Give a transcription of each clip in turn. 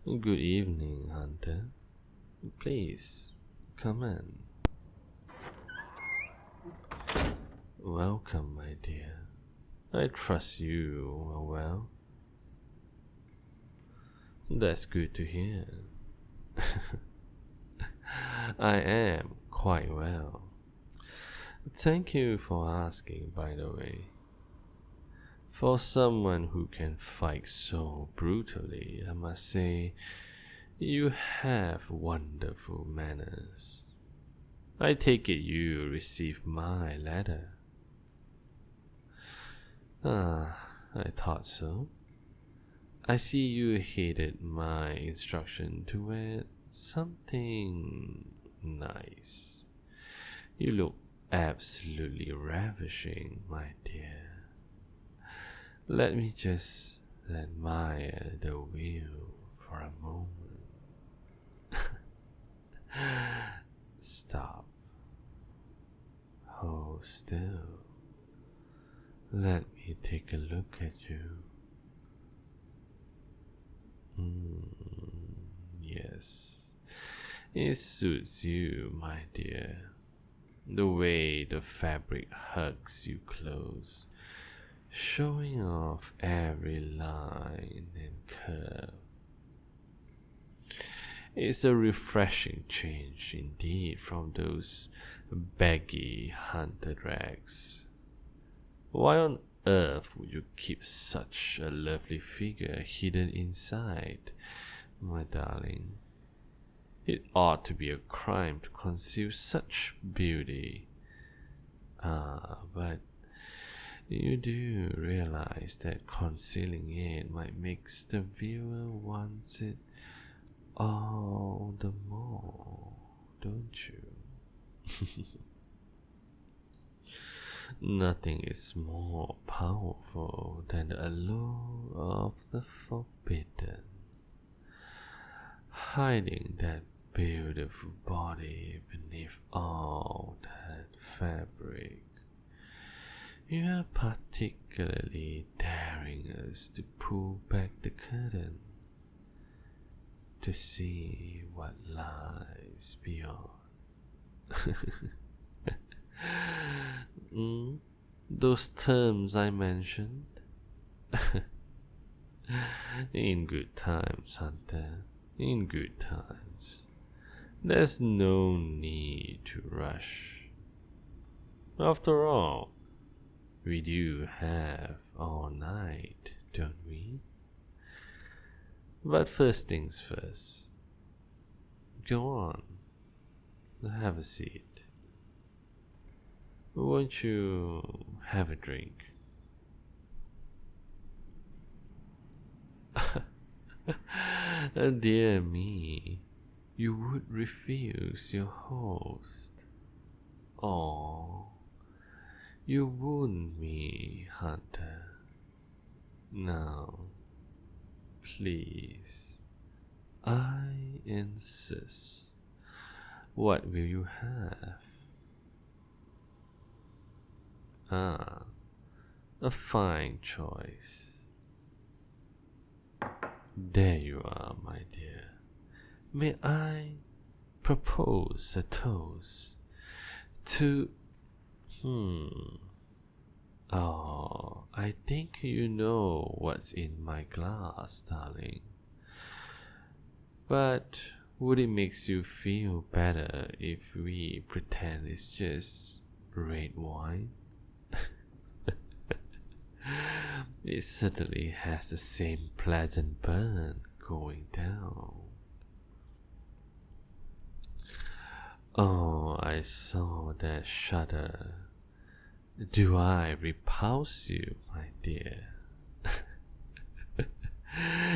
Good evening, Hunter. Please, come in. Welcome, my dear. I trust you are well. That's good to hear. I am quite well. Thank you for asking, by the way. For someone who can fight so brutally, I must say, you have wonderful manners. I take it you received my letter. I thought so. I see you heeded my instruction to wear something nice. You look absolutely ravishing, my dear. Let me just admire the view for a moment. Stop. Hold still. Let me take a look at you. Yes, it suits you, my dear. The way the fabric hugs you close, showing off every line and curve. It's a refreshing change indeed from those baggy hunter rags. Why on earth would you keep such a lovely figure hidden inside, my darling? It ought to be a crime to conceal such beauty. But you do realize that concealing it might make the viewer want it all the more, don't you? Nothing is more powerful than the allure of the forbidden. Hiding that beautiful body beneath all that fabric, you are particularly daring us to pull back the curtain to see what lies beyond. Those terms I mentioned? In good times, Hunter. In good times. There's no need to rush. After all, we do have all night, don't we? But first things first. Go on. Have a seat. Won't you have a drink? Dear me, you would refuse your host. Oh, you wound me, Hunter. Now, please, I insist. What will you have? A fine choice. There you are, my dear. May I propose a toast to... Oh, I think you know what's in my glass, darling. But would it make you feel better if we pretend it's just red wine? It certainly has the same pleasant burn going down. Oh, I saw that shudder. Do I repulse you, my dear?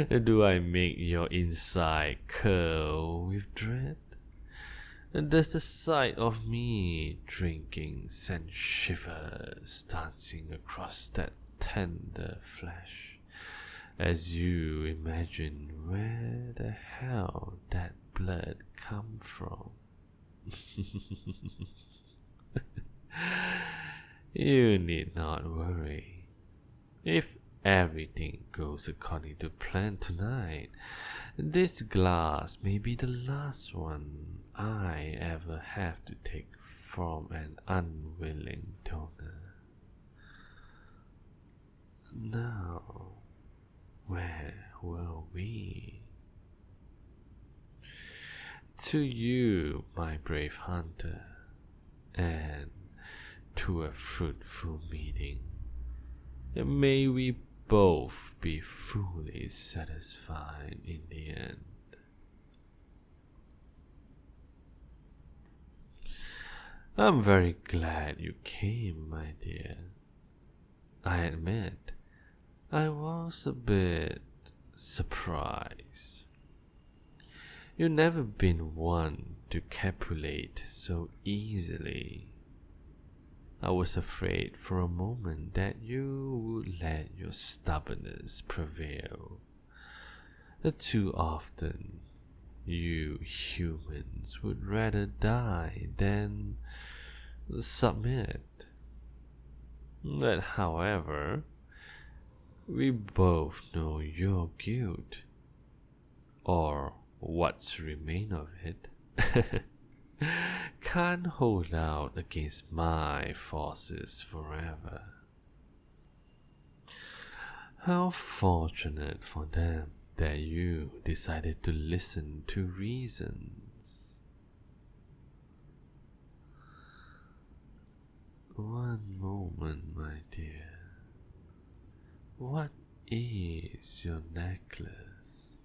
Do I make your inside curl with dread? Does the sight of me drinking send shivers dancing across that tender flesh, as you imagine where the hell that blood come from? You need not worry. If everything goes according to plan tonight, this glass may be the last one I ever have to take from an unwilling donor. Now, where were we? To you, my brave hunter, and to a fruitful meeting. And may we both be fully satisfied in the end. I'm very glad you came, my dear. I admit, I was a bit surprised. You've never been one to capitulate so easily. I was afraid for a moment that you would let your stubbornness prevail. Too often, you humans would rather die than submit. But however, we both know your guilt, or what's remain of it, can't hold out against my forces forever. How fortunate for them that you decided to listen to reasons. One moment, my dear. What is your necklace?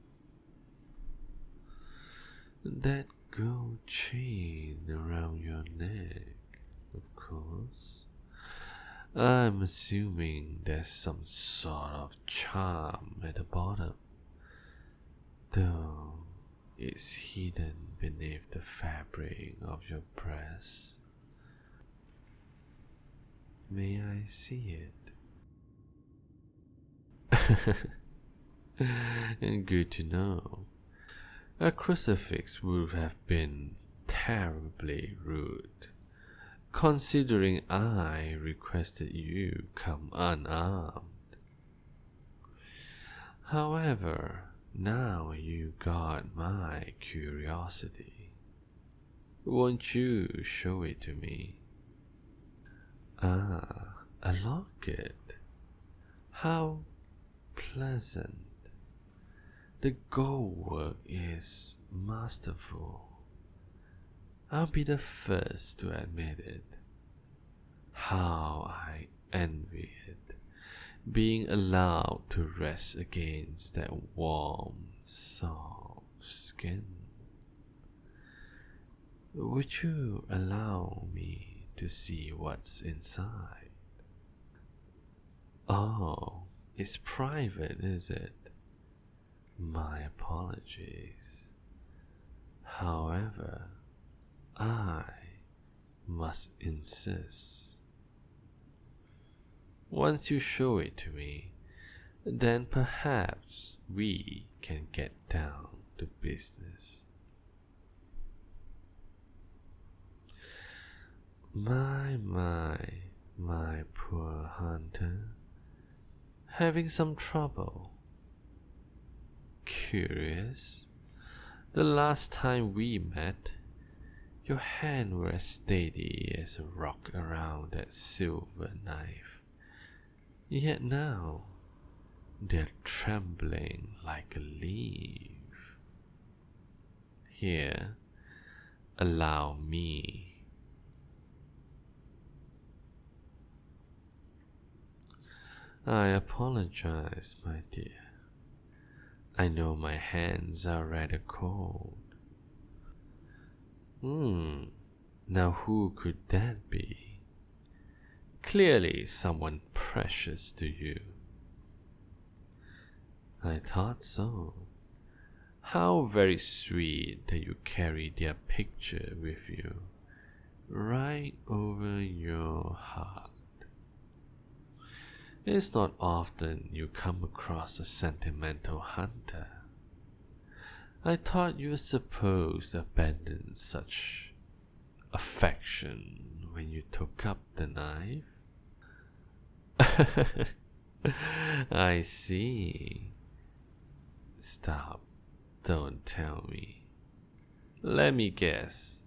That gold chain around your neck, of course. I'm assuming there's some sort of charm at the bottom, though it's hidden beneath the fabric of your breast. May I see it? Good to know. A crucifix would have been terribly rude, considering I requested you come unarmed. However, now you got my curiosity. Won't you show it to me? Ah, a locket. How pleasant. The gold work is masterful. I'll be the first to admit it. How I envy it, being allowed to rest against that warm, soft skin. Would you allow me to see what's inside? Oh, it's private, is it? My apologies. However, I must insist. Once you show it to me, then perhaps we can get down to business. My poor hunter. Having some trouble. Curious. The last time we met, your hands were as steady as a rock around that silver knife. Yet now, they're trembling like a leaf. Here, allow me. I apologize, my dear. I know my hands are rather cold. Now who could that be? Clearly someone precious to you. I thought so. How very sweet that you carry their picture with you, right over your heart. It's not often you come across a sentimental hunter. I thought you were supposed to abandon such affection when you took up the knife. I see. Stop. Don't tell me. Let me guess.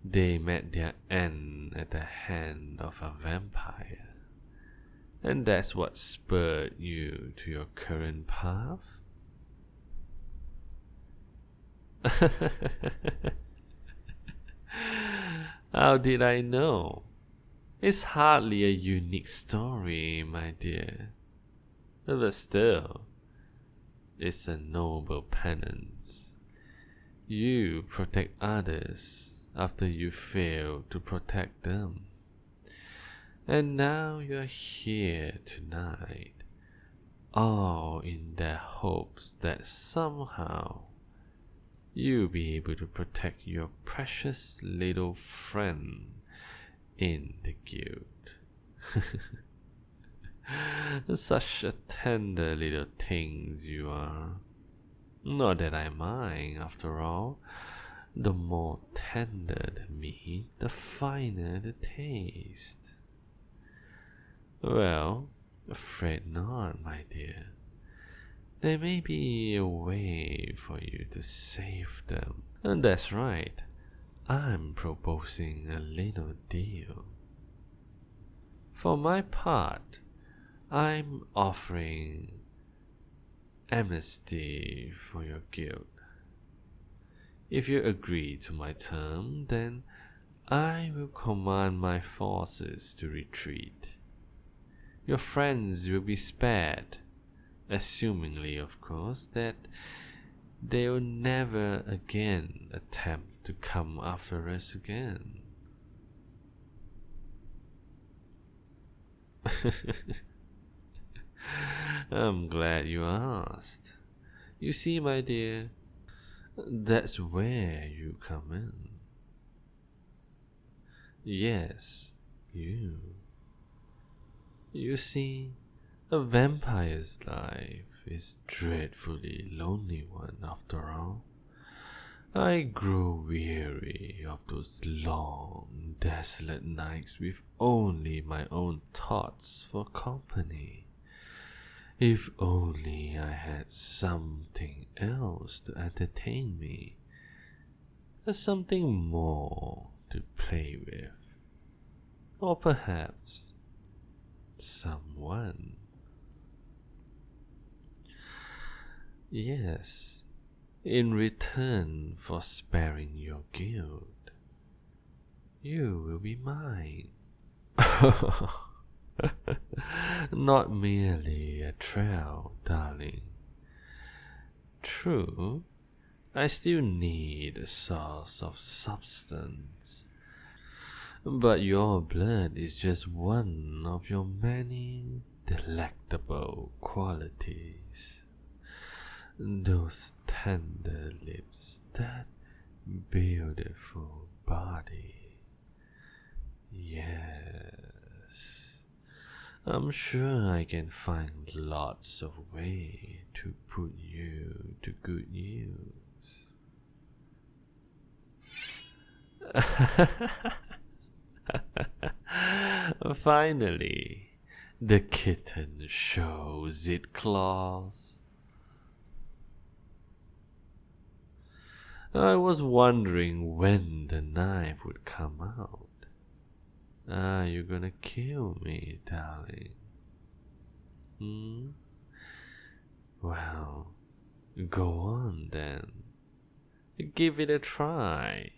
They met their end at the hand of a vampire. And that's what spurred you to your current path? How did I know? It's hardly a unique story, my dear. But still, it's a noble penance. You protect others after you fail to protect them. And now you're here tonight, all in their hopes that somehow you'll be able to protect your precious little friend in the guild. Such a tender little things you are. Not that I mind, after all. The more tender the meat, the finer the taste. Well, afraid not, my dear. There may be a way for you to save them. And that's right. I'm proposing a little deal. For my part, I'm offering amnesty for your guild. If you agree to my term, then I will command my forces to retreat. Your friends will be spared, assumingly, of course, that they will never again attempt to come after us again. I'm glad you asked. You see, my dear, that's where you come in. Yes, you. You see, a vampire's life is a dreadfully lonely one after all. I grow weary of those long, desolate nights with only my own thoughts for company. If only I had something else to entertain me, something more to play with, or perhaps someone. Yes, in return for sparing your guild, you will be mine. Not merely a trail, darling. True, I still need a source of substance. But your blood is just one of your many delectable qualities. Those tender lips, that beautiful body. Yes, I'm sure I can find lots of ways to put you to good use. Finally, the kitten shows its claws. I was wondering when the knife would come out. You're gonna kill me, darling. Well, go on then. Give it a try.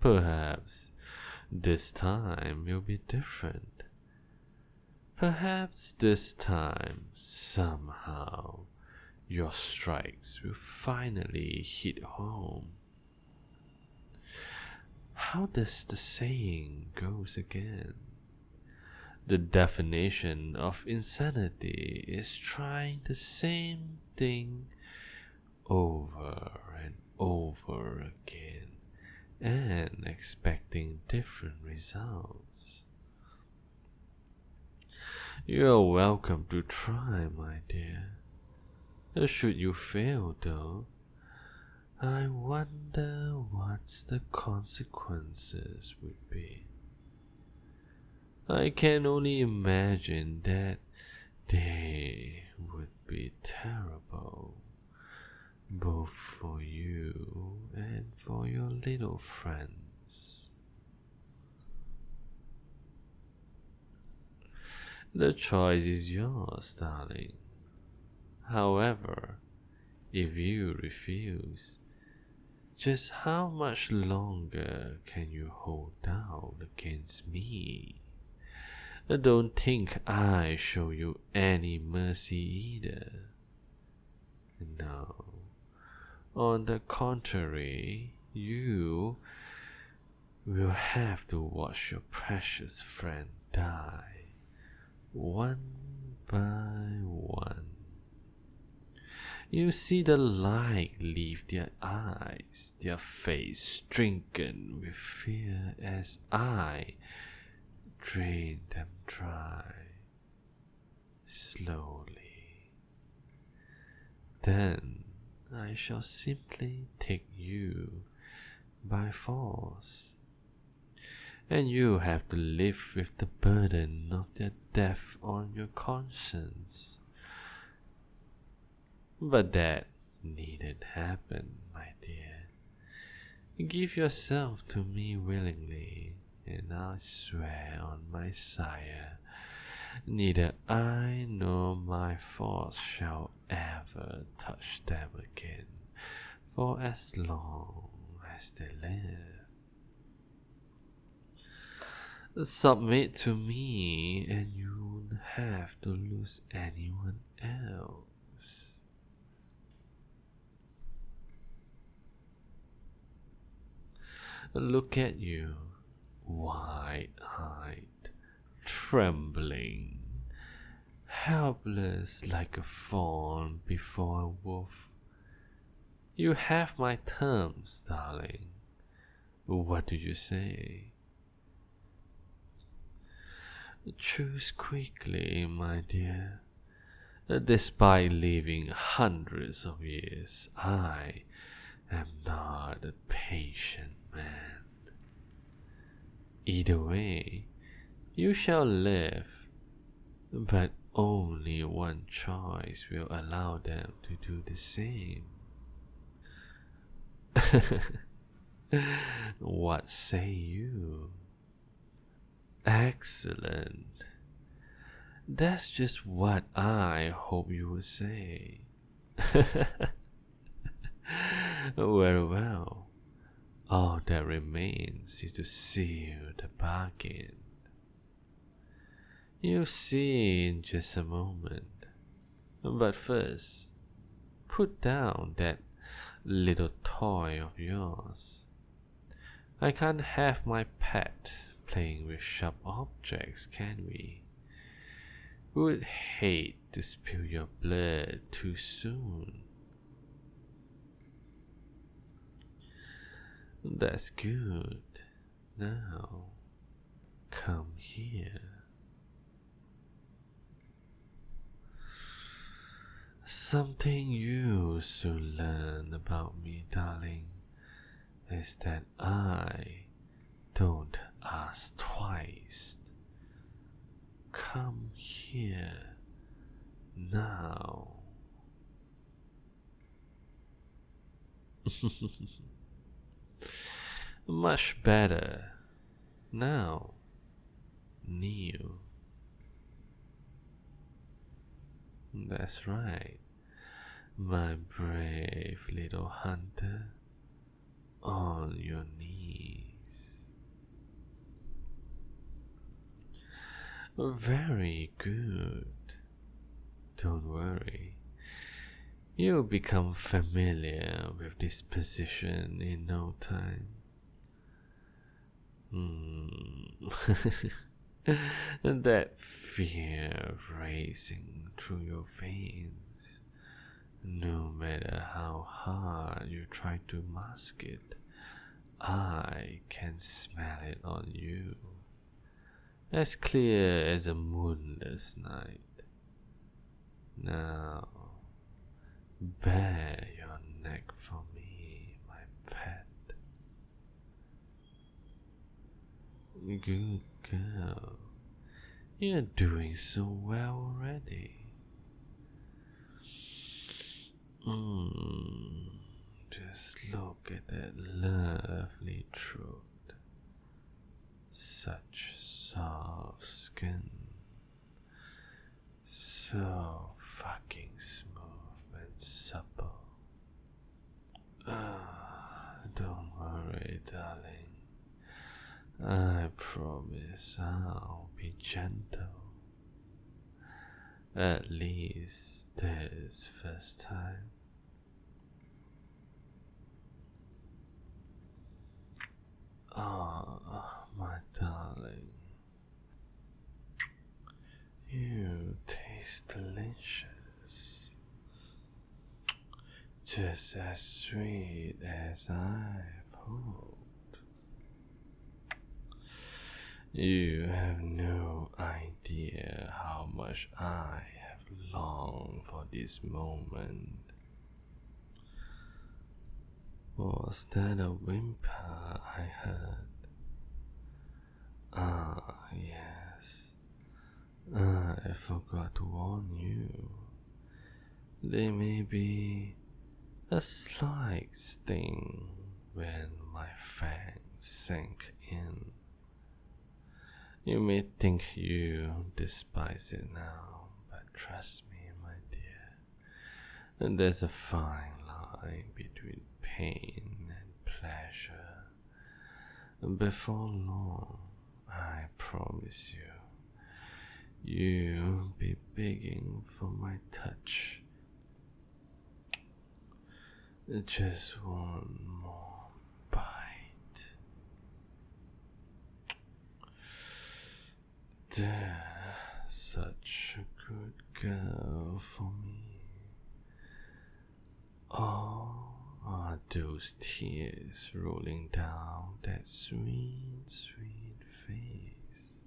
Perhaps this time will be different. Perhaps this time, somehow, your strikes will finally hit home. How does the saying goes again? The definition of insanity is trying the same thing over and over again and expecting different results. You're welcome to try, my dear. Should you fail, though, I wonder what the consequences would be. I can only imagine that They would be terrible, both for you and for your little friends. The choice is yours, darling. However, if you refuse, just how much longer can you hold out against me? Don't think I show you any mercy either. No. On the contrary, you will have to watch your precious friend die, one by one. You see the light leave their eyes, their face stricken with fear as I drain them dry, slowly. Then I shall simply take you by force, and you have to live with the burden of their death on your conscience. But that needn't happen, my dear. Give yourself to me willingly, and I swear on my sire, neither I nor my force shall ever touch them again, for as long as they live. Submit to me, and you won't have to lose anyone else. Look at you, wide-eyed, trembling, helpless like a fawn before a wolf. You have my terms, darling. What do you say? Choose quickly, my dear. Despite living hundreds of years, I am not a patient man. Either way, you shall live, but only one choice will allow them to do the same. What say you? Excellent. That's just what I hope you would say. Very well. All that remains is to seal the bargain. You'll see in just a moment. But first, put down that little toy of yours. I can't have my pet playing with sharp objects, can we? Would hate to spill your blood too soon. That's good. Now, come here. Something you should learn about me, darling, is that I don't ask twice. Come here now. Much better. Now, kneel. That's right, my brave little hunter. On your knees. Very good. Don't worry. You'll become familiar with this position in no time. That fear racing through your veins, no matter how hard you try to mask it, I can smell it on you, as clear as a moonless night. Now, bare your neck for me, my pet. Good girl. You're doing so well already. Just look at that lovely throat. Such soft skin. So fucking smooth and supple. Don't worry, darling. I promise I'll be gentle. At least this first time. My darling. You taste delicious. Just as sweet as I've hoped. You have no idea how much I have longed for this moment. Was that a whimper I heard? Yes. I forgot to warn you. There may be a slight sting when my fangs sank in. You may think you despise it now, but trust me, my dear, there's a fine line between pain and pleasure. Before long, I promise you'll be begging for my touch. Just one more bite. There, such a good girl for me. Oh, are those tears rolling down that sweet, sweet face?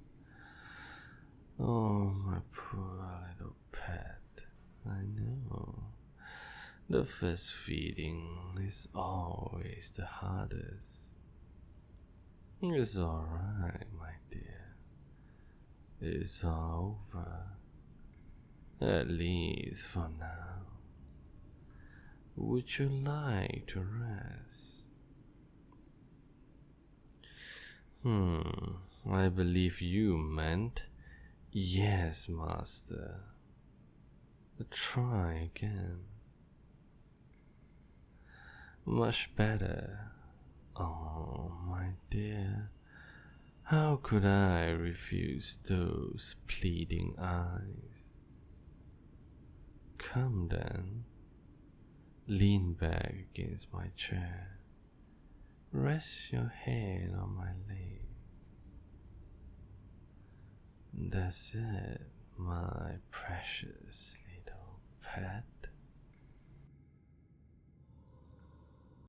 Oh, my poor little pet, I know. The first feeding is always the hardest. It's alright, my dear. It's all over. At least for now. Would you like to rest? I believe you meant yes, master. Try again. Much better. Oh, my dear. How could I refuse those pleading eyes? Come then. Lean back against my chair. Rest your head on my leg. That's it, my precious